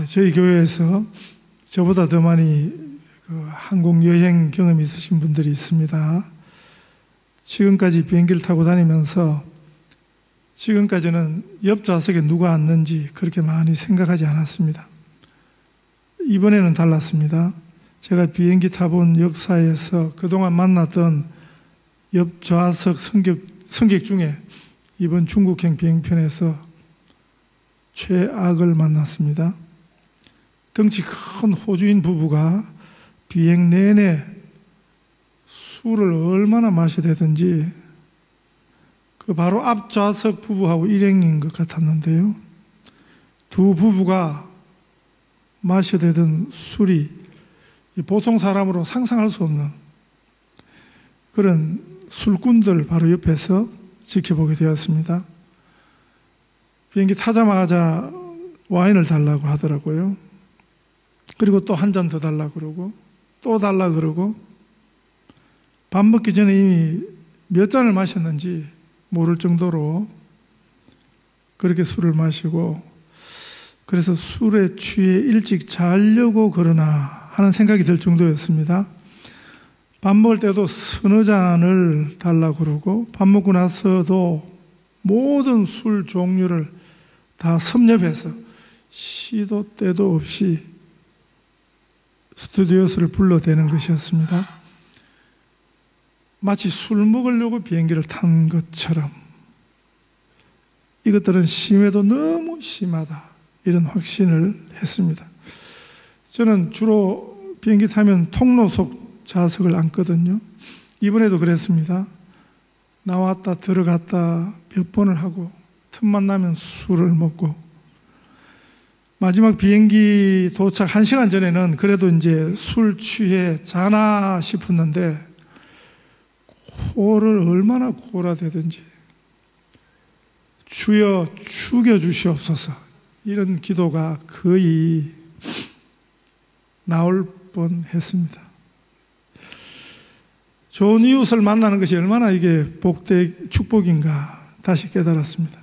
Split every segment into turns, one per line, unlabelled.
저희 교회에서 저보다 더 많이 항공 여행 경험이 있으신 분들이 있습니다. 지금까지 비행기를 타고 다니면서 지금까지는 옆 좌석에 누가 앉는지 그렇게 많이 생각하지 않았습니다. 이번에는 달랐습니다. 제가 비행기 타본 역사에서 그동안 만났던 옆 좌석 승객 중에 이번 중국행 비행편에서 최악을 만났습니다. 덩치 큰 호주인 부부가 비행 내내 술을 얼마나 마셔대든지 그 바로 앞 좌석 부부하고 일행인 것 같았는데요. 두 부부가 마셔대던 술이 보통 사람으로 상상할 수 없는 그런 술꾼들 바로 옆에서 지켜보게 되었습니다. 비행기 타자마자 와인을 달라고 하더라고요. 그리고 또 한 잔 더 달라고 그러고 또 달라고 그러고 밥 먹기 전에 이미 몇 잔을 마셨는지 모를 정도로 그렇게 술을 마시고 그래서 술에 취해 일찍 자려고 그러나 하는 생각이 들 정도였습니다. 밥 먹을 때도 서너 잔을 달라고 그러고 밥 먹고 나서도 모든 술 종류를 다 섭렵해서 시도 때도 없이 스튜디오스를 불러대는 것이었습니다. 마치 술 먹으려고 비행기를 탄 것처럼 이것들은 심해도 너무 심하다 이런 확신을 했습니다. 저는 주로 비행기 타면 통로 속 좌석을 앉거든요. 이번에도 그랬습니다. 나왔다 들어갔다 몇 번을 하고 틈만 나면 술을 먹고 마지막 비행기 도착 1시간 전에는 그래도 이제 술 취해 자나 싶었는데 코를 얼마나 골아대든지 주여 죽여주시옵소서 이런 기도가 거의 나올 뻔했습니다. 좋은 이웃을 만나는 것이 얼마나 이게 축복인가 다시 깨달았습니다.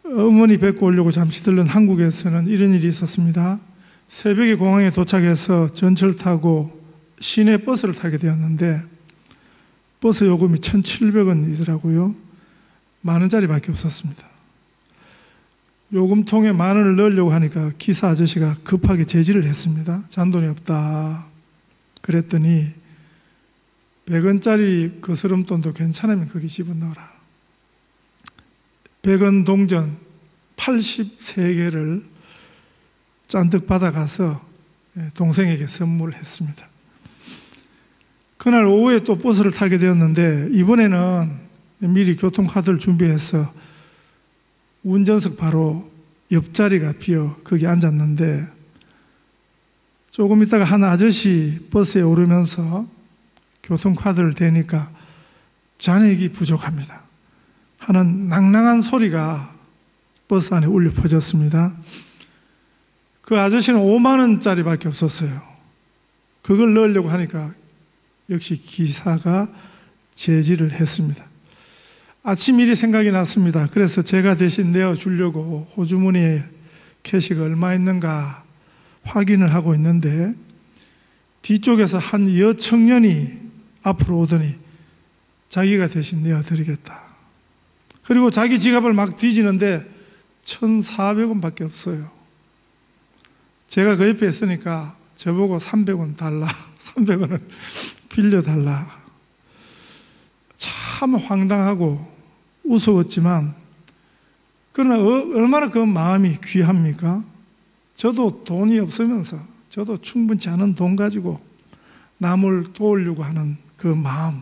어머니 뵙고 오려고 잠시 들른 한국에서는 이런 일이 있었습니다. 새벽에 공항에 도착해서 전철 타고 시내 버스를 타게 되었는데 버스 요금이 1,700원이더라고요. 10,000원짜리밖에 없었습니다. 요금통에 10,000원을 넣으려고 하니까 기사 아저씨가 급하게 제지를 했습니다. 잔돈이 없다. 그랬더니 100원짜리 거스름돈도 괜찮으면 거기 집어넣어라. 100원 동전 83개를 잔뜩 받아가서 동생에게 선물했습니다. 그날 오후에 또 버스를 타게 되었는데 이번에는 미리 교통카드를 준비해서 운전석 바로 옆자리가 비어 거기 앉았는데 조금 있다가 한 아저씨 버스에 오르면서 교통카드를 대니까 잔액이 부족합니다 하는 낭낭한 소리가 버스 안에 울려 퍼졌습니다. 그 아저씨는 50,000원짜리밖에 없었어요. 그걸 넣으려고 하니까 역시 기사가 제지를 했습니다. 아침 일이 생각이 났습니다. 그래서 제가 대신 내어주려고 호주머니에 캐시가 얼마 있는가 확인을 하고 있는데 뒤쪽에서 한 여청년이 앞으로 오더니 자기가 대신 내어드리겠다. 그리고 자기 지갑을 막 뒤지는데 1,400원밖에 없어요. 제가 그 옆에 있으니까 저보고 300원 달라. 300원을 빌려달라. 참 황당하고 우스웠지만 그러나 얼마나 그 마음이 귀합니까? 저도 돈이 없으면서 저도 충분치 않은 돈 가지고 남을 도우려고 하는 그 마음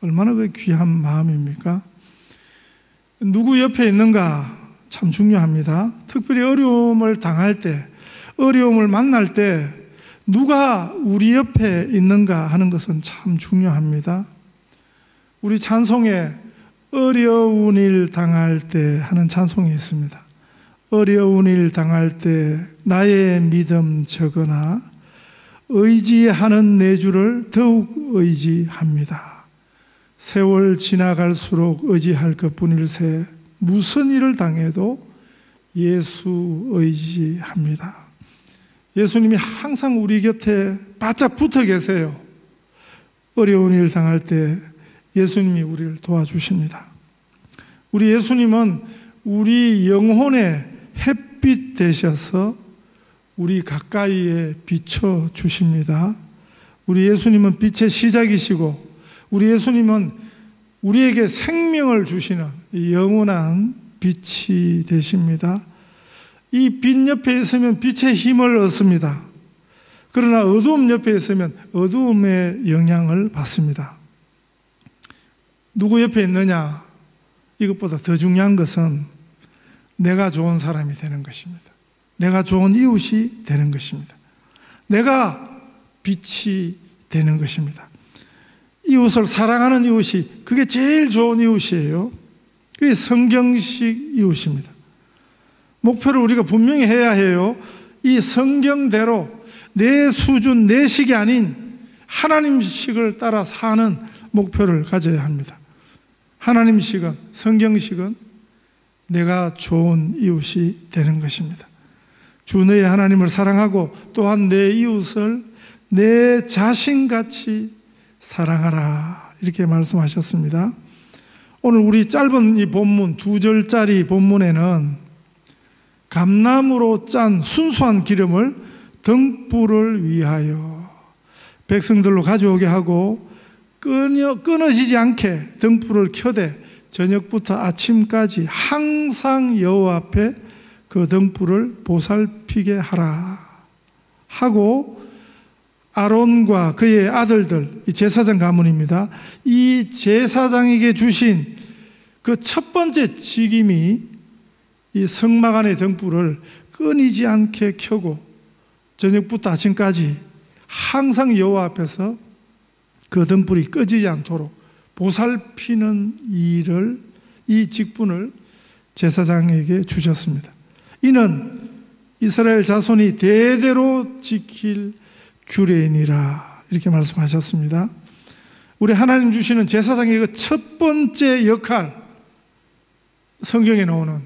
얼마나 그 귀한 마음입니까? 누구 옆에 있는가 참 중요합니다. 특별히 어려움을 당할 때 어려움을 만날 때 누가 우리 옆에 있는가 하는 것은 참 중요합니다. 우리 찬송에 어려운 일 당할 때 하는 찬송이 있습니다. 어려운 일 당할 때 나의 믿음 적으나 의지하는 내 주를 더욱 의지합니다. 세월 지나갈수록 의지할 것뿐일세 무슨 일을 당해도 예수 의지합니다. 예수님이 항상 우리 곁에 바짝 붙어 계세요. 어려운 일 당할 때 예수님이 우리를 도와주십니다. 우리 예수님은 우리 영혼의 햇빛 되셔서 우리 가까이에 비춰주십니다. 우리 예수님은 빛의 시작이시고 우리 예수님은 우리에게 생명을 주시는 영원한 빛이 되십니다. 이 빛 옆에 있으면 빛의 힘을 얻습니다. 그러나 어두움 옆에 있으면 어두움의 영향을 받습니다. 누구 옆에 있느냐? 이것보다 더 중요한 것은 내가 좋은 사람이 되는 것입니다. 내가 좋은 이웃이 되는 것입니다. 내가 빛이 되는 것입니다. 이웃을 사랑하는 이웃이 그게 제일 좋은 이웃이에요. 그게 성경식 이웃입니다. 목표를 우리가 분명히 해야 해요. 이 성경대로 내 수준, 내 식이 아닌 하나님식을 따라 사는 목표를 가져야 합니다. 하나님식은, 성경식은 내가 좋은 이웃이 되는 것입니다. 주 너의 하나님을 사랑하고 또한 내 이웃을 내 자신같이 사랑하라, 이렇게 말씀하셨습니다. 오늘 우리 짧은 이 본문 2절짜리 본문에는 감나무로 짠 순수한 기름을 등불을 위하여 백성들로 가져오게 하고 끊어지지 않게 등불을 켜되 저녁부터 아침까지 항상 여호와 앞에 그 등불을 보살피게 하라 하고, 아론과 그의 아들들, 이 제사장 가문입니다. 이 제사장에게 주신 그 첫 번째 직임이 이 성막 안의 등불을 끊이지 않게 켜고 저녁부터 아침까지 항상 여호와 앞에서 그 등불이 꺼지지 않도록 보살피는 일을, 이 직분을 제사장에게 주셨습니다. 이는 이스라엘 자손이 대대로 지킬 규례이니라, 이렇게 말씀하셨습니다. 우리 하나님 주시는 제사장의 그 첫 번째 역할, 성경에 나오는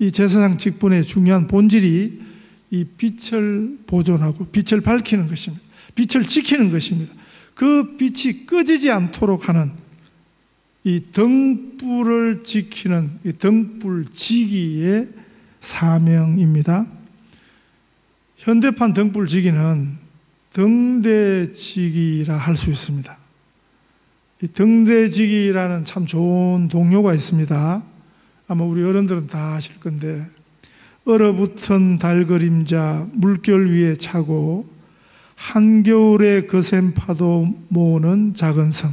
이 제사장 직분의 중요한 본질이 이 빛을 보존하고 빛을 밝히는 것입니다. 빛을 지키는 것입니다. 그 빛이 꺼지지 않도록 하는 이 등불을 지키는 이 등불지기의 사명입니다. 현대판 등불지기는 등대지기라 할 수 있습니다. 이 등대지기라는 참 좋은 동료가 있습니다. 아마 우리 어른들은 다 아실 건데, 얼어붙은 달 그림자 물결 위에 차고 한겨울에 거센 파도 모으는 작은 섬,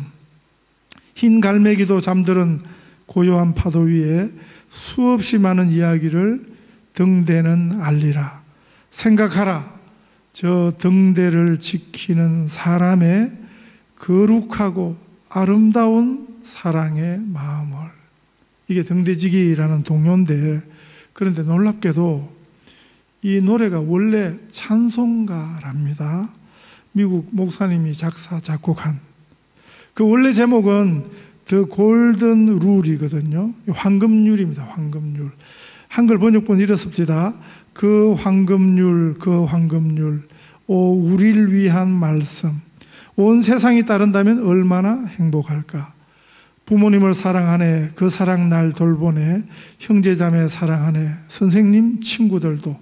흰 갈매기도 잠드는 고요한 파도 위에 수없이 많은 이야기를 등대는 알리라. 생각하라. 저 등대를 지키는 사람의 거룩하고 아름다운 사랑의 마음을. 이게 등대지기라는 동요인데, 그런데 놀랍게도 이 노래가 원래 찬송가랍니다. 미국 목사님이 작사 작곡한. 그 원래 제목은 The Golden Rule이거든요. 황금률입니다. 황금률. 한글 번역본 이렇습니다. 그 황금률, 그 황금률, 오 우리를 위한 말씀. 온 세상이 따른다면 얼마나 행복할까. 부모님을 사랑하네, 그 사랑 날 돌보네, 형제자매 사랑하네, 선생님 친구들도.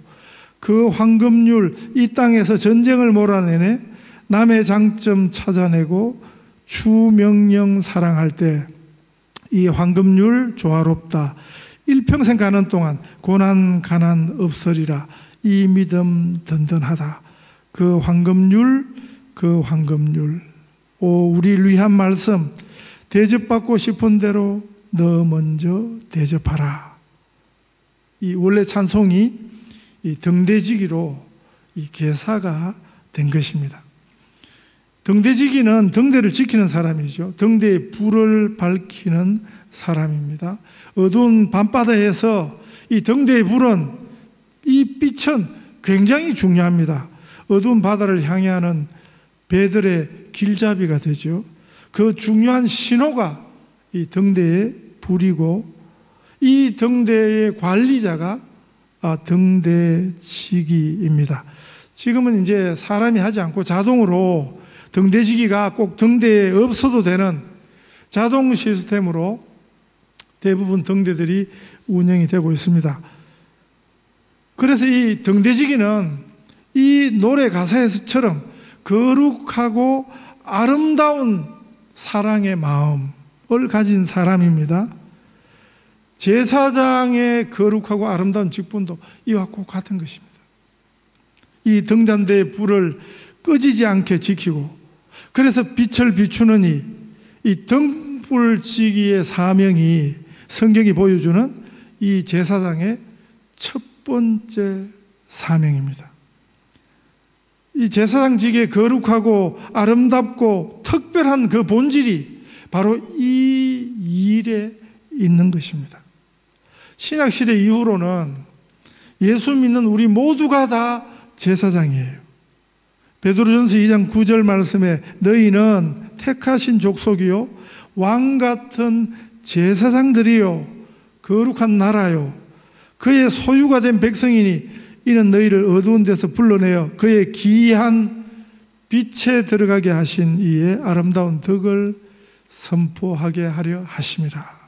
그 황금률, 이 땅에서 전쟁을 몰아내네, 남의 장점 찾아내고 주 명령 사랑할 때 이 황금률 조화롭다. 일평생 가는 동안 고난 가난 없으리라. 이 믿음 든든하다. 그 황금률, 그 황금률, 오 우리를 위한 말씀. 대접받고 싶은 대로 너 먼저 대접하라. 이 원래 찬송이 이 등대지기로 이 개사가 된 것입니다. 등대지기는 등대를 지키는 사람이죠. 등대의 불을 밝히는 사람입니다. 어두운 밤바다에서 이 등대의 불은, 이 빛은 굉장히 중요합니다. 어두운 바다를 향해 하는 배들의 길잡이가 되죠. 그 중요한 신호가 이 등대의 불이고, 이 등대의 관리자가 등대지기입니다. 지금은 이제 사람이 하지 않고 자동으로 등대지기가 꼭 등대에 없어도 되는 자동 시스템으로 대부분 등대들이 운영이 되고 있습니다. 그래서 이 등대지기는 이 노래 가사에서처럼 거룩하고 아름다운 사랑의 마음을 가진 사람입니다. 제사장의 거룩하고 아름다운 직분도 이와 꼭 같은 것입니다. 이 등잔대의 불을 꺼지지 않게 지키고, 그래서 빛을 비추는 이 등불지기의 사명이 성경이 보여주는 이 제사장의 첫 번째 사명입니다. 이 제사장직의 거룩하고 아름답고 특별한 그 본질이 바로 이 일에 있는 것입니다. 신약시대 이후로는 예수 믿는 우리 모두가 다 제사장이에요. 베드로전서 2장 9절 말씀에 너희는 택하신 족속이요 왕 같은 제사장들이요 거룩한 나라요 그의 소유가 된 백성이니 이는 너희를 어두운 데서 불러내어 그의 기이한 빛에 들어가게 하신 이의 아름다운 덕을 선포하게 하려 하심이라.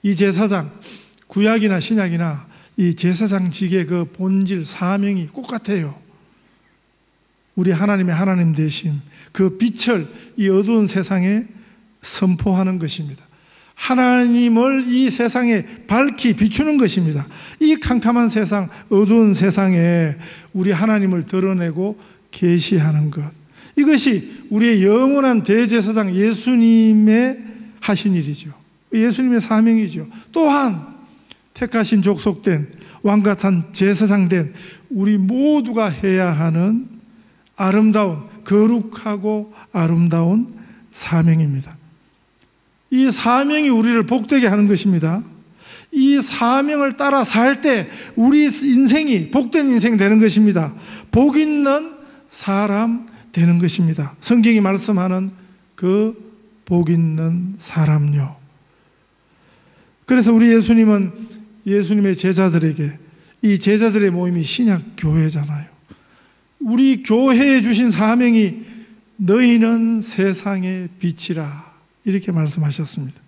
이 제사장, 구약이나 신약이나 이 제사장직의 그 본질, 사명이 똑같아요. 우리 하나님의 하나님 되신 그 빛을 이 어두운 세상에 선포하는 것입니다. 하나님을 이 세상에 밝히 비추는 것입니다. 이 캄캄한 세상, 어두운 세상에 우리 하나님을 드러내고 계시하는 것, 이것이 우리의 영원한 대제사장 예수님의 하신 일이죠. 예수님의 사명이죠. 또한 택하신 족속된 왕같은 제사장된 우리 모두가 해야 하는 아름다운, 거룩하고 아름다운 사명입니다. 이 사명이 우리를 복되게 하는 것입니다. 이 사명을 따라 살 때 우리 인생이 복된 인생 되는 것입니다. 복 있는 사람 되는 것입니다. 성경이 말씀하는 그 복 있는 사람요. 그래서 우리 예수님은 예수님의 제자들에게, 이 제자들의 모임이 신약 교회잖아요. 우리 교회에 주신 사명이 너희는 세상의 빛이라 이렇게 말씀하셨습니다.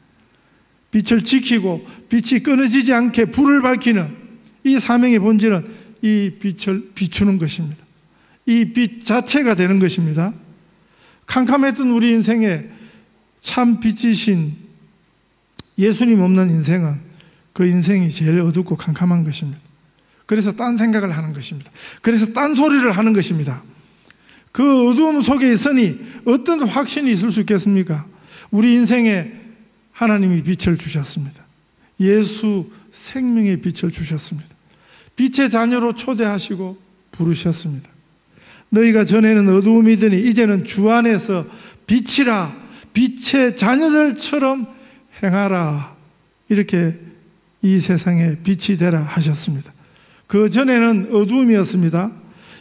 빛을 지키고 빛이 끊어지지 않게 불을 밝히는 이 사명의 본질은 이 빛을 비추는 것입니다. 이 빛 자체가 되는 것입니다. 캄캄했던 우리 인생에 참 빛이신 예수님 없는 인생은 그 인생이 제일 어둡고 캄캄한 것입니다. 그래서 딴 생각을 하는 것입니다. 그래서 딴 소리를 하는 것입니다. 그 어두움 속에 있으니 어떤 확신이 있을 수 있겠습니까? 우리 인생에 하나님이 빛을 주셨습니다. 예수 생명의 빛을 주셨습니다. 빛의 자녀로 초대하시고 부르셨습니다. 너희가 전에는 어두움이더니 이제는 주 안에서 빛이라, 빛의 자녀들처럼 행하라, 이렇게 이 세상에 빛이 되라 하셨습니다. 그 전에는 어두움이었습니다.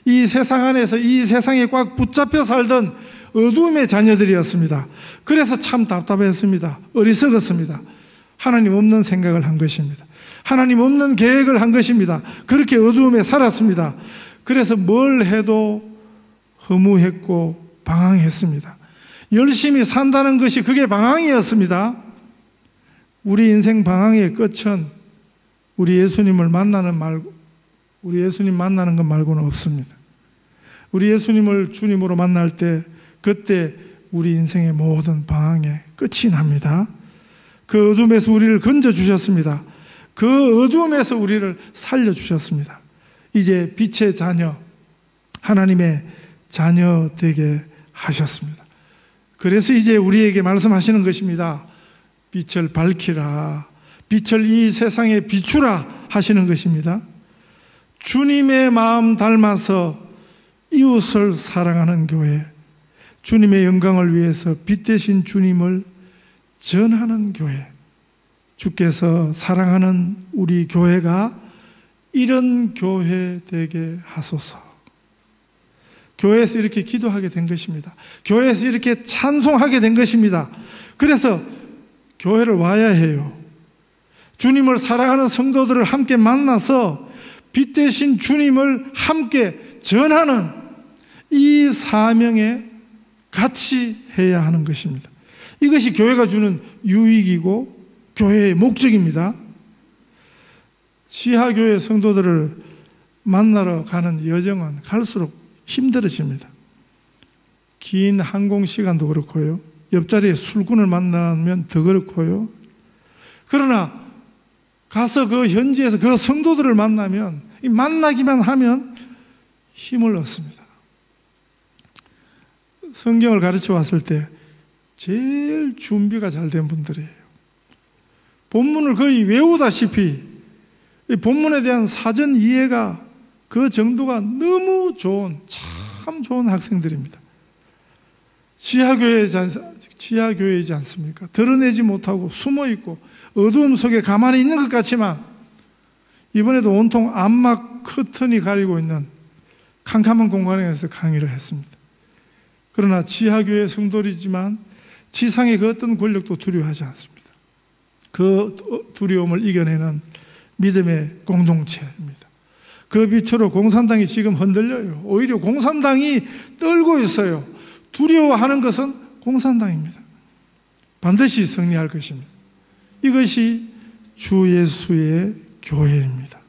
이 세상 안에서 이 세상에 꽉 붙잡혀 살던 어두움의 자녀들이었습니다. 그래서 참 답답했습니다. 어리석었습니다. 하나님 없는 생각을 한 것입니다. 하나님 없는 계획을 한 것입니다. 그렇게 어두움에 살았습니다. 그래서 뭘 해도 허무했고 방황했습니다. 열심히 산다는 것이 그게 방황이었습니다. 우리 인생 방황의 끝은 우리 예수님을 만나는 우리 예수님 만나는 것 말고는 없습니다. 우리 예수님을 주님으로 만날 때 그때 우리 인생의 모든 방황의 끝이 납니다. 그 어둠에서 우리를 건져주셨습니다. 그 어둠에서 우리를 살려주셨습니다. 이제 빛의 자녀, 하나님의 자녀 되게 하셨습니다. 그래서 이제 우리에게 말씀하시는 것입니다. 빛을 밝히라, 빛을 이 세상에 비추라 하시는 것입니다. 주님의 마음 닮아서 이웃을 사랑하는 교회, 주님의 영광을 위해서 빛 대신 주님을 전하는 교회, 주께서 사랑하는 우리 교회가 이런 교회 되게 하소서. 교회에서 이렇게 기도하게 된 것입니다. 교회에서 이렇게 찬송하게 된 것입니다. 그래서 교회를 와야 해요. 주님을 사랑하는 성도들을 함께 만나서 빛 대신 주님을 함께 전하는 이 사명에 같이 해야 하는 것입니다. 이것이 교회가 주는 유익이고 교회의 목적입니다. 지하교회 성도들을 만나러 가는 여정은 갈수록 힘들어집니다. 긴 항공시간도 그렇고요. 옆자리에 술꾼을 만나면 더 그렇고요. 그러나 가서 그 현지에서 그 성도들을 만나면, 만나기만 하면 힘을 얻습니다. 성경을 가르쳐 왔을 때 제일 준비가 잘 된 분들이에요. 본문을 거의 외우다시피 본문에 대한 사전 이해가 그 정도가 너무 좋은, 참 좋은 학생들입니다. 지하교회이지 않습니까? 드러내지 못하고 숨어있고 어두움 속에 가만히 있는 것 같지만 이번에도 온통 암막 커튼이 가리고 있는 캄캄한 공간에서 강의를 했습니다. 그러나 지하교회 성도이지만 지상의 그 어떤 권력도 두려워하지 않습니다. 그 두려움을 이겨내는 믿음의 공동체입니다. 그 빛으로 공산당이 지금 흔들려요. 오히려 공산당이 떨고 있어요. 두려워하는 것은 공산당입니다. 반드시 승리할 것입니다. 이것이 주 예수의 교회입니다.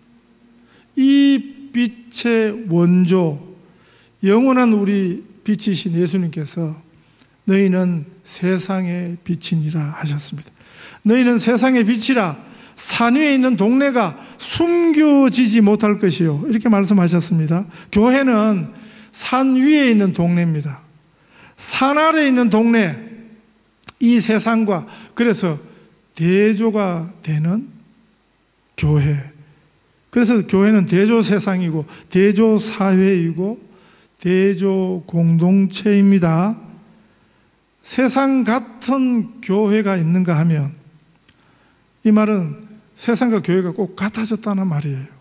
이 빛의 원조, 영원한 우리 빛이신 예수님께서 너희는 세상의 빛이니라 하셨습니다. 너희는 세상의 빛이라 산 위에 있는 동네가 숨겨지지 못할 것이요, 이렇게 말씀하셨습니다. 교회는 산 위에 있는 동네입니다. 산 아래에 있는 동네, 이 세상과 그래서 대조가 되는 교회. 그래서 교회는 대조 세상이고 대조 사회이고 대조 공동체입니다. 세상 같은 교회가 있는가 하면 이 말은 세상과 교회가 꼭 같아졌다는 말이에요.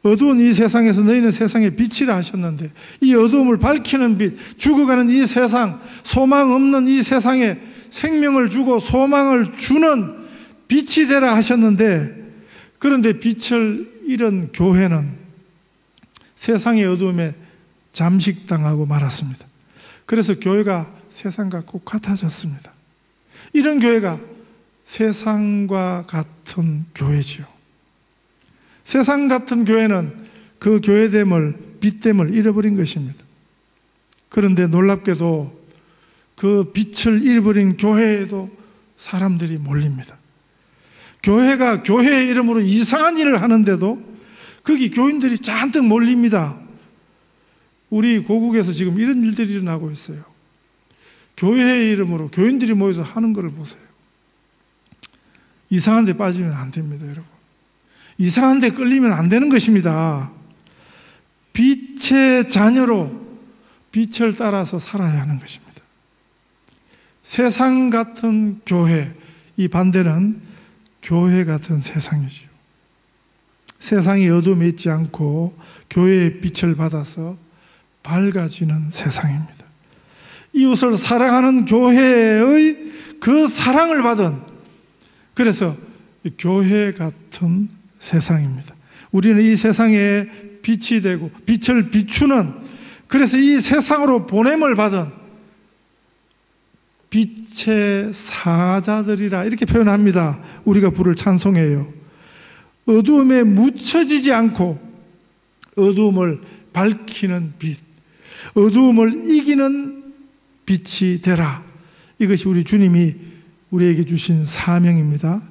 어두운 이 세상에서 너희는 세상의 빛이라 하셨는데 이 어두움을 밝히는 빛, 죽어가는 이 세상, 소망 없는 이 세상에 생명을 주고 소망을 주는 빛이 되라 하셨는데, 그런데 빛을 잃은 교회는 세상의 어두움에 잠식당하고 말았습니다. 그래서 교회가 세상과 꼭 같아졌습니다. 이런 교회가 세상과 같은 교회지요. 세상 같은 교회는 그 교회됨을, 빛됨을 잃어버린 것입니다. 그런데 놀랍게도 그 빛을 잃어버린 교회에도 사람들이 몰립니다. 교회가 교회의 이름으로 이상한 일을 하는데도 거기 교인들이 잔뜩 몰립니다. 우리 고국에서 지금 이런 일들이 일어나고 있어요. 교회의 이름으로 교인들이 모여서 하는 것을 보세요. 이상한 데 빠지면 안 됩니다, 여러분. 이상한 데 끌리면 안 되는 것입니다. 빛의 자녀로 빛을 따라서 살아야 하는 것입니다. 세상 같은 교회, 이 반대는 교회 같은 세상이지요. 세상이 어둠에 있지 않고 교회의 빛을 받아서 밝아지는 세상입니다. 이웃을 사랑하는 교회의 그 사랑을 받은, 그래서 교회 같은 세상입니다. 우리는 이 세상에 빛이 되고 빛을 비추는, 그래서 이 세상으로 보냄을 받은 빛의 사자들이라 이렇게 표현합니다. 우리가 부를 찬송해요. 어두움에 묻혀지지 않고 어두움을 밝히는 빛, 어두움을 이기는 빛이 되라. 이것이 우리 주님이 우리에게 주신 사명입니다.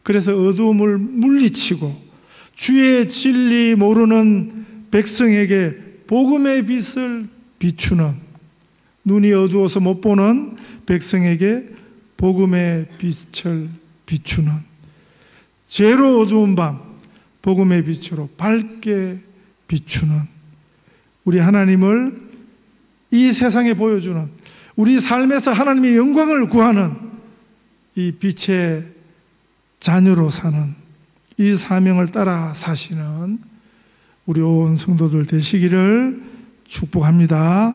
그래서 어두움을 물리치고 주의 진리 모르는 백성에게 복음의 빛을 비추는, 눈이 어두워서 못 보는 백성에게 복음의 빛을 비추는, 죄로 어두운 밤 복음의 빛으로 밝게 비추는, 우리 하나님을 이 세상에 보여주는, 우리 삶에서 하나님의 영광을 구하는 이 빛의 자녀로 사는, 이 사명을 따라 사시는 우리 온 성도들 되시기를 축복합니다.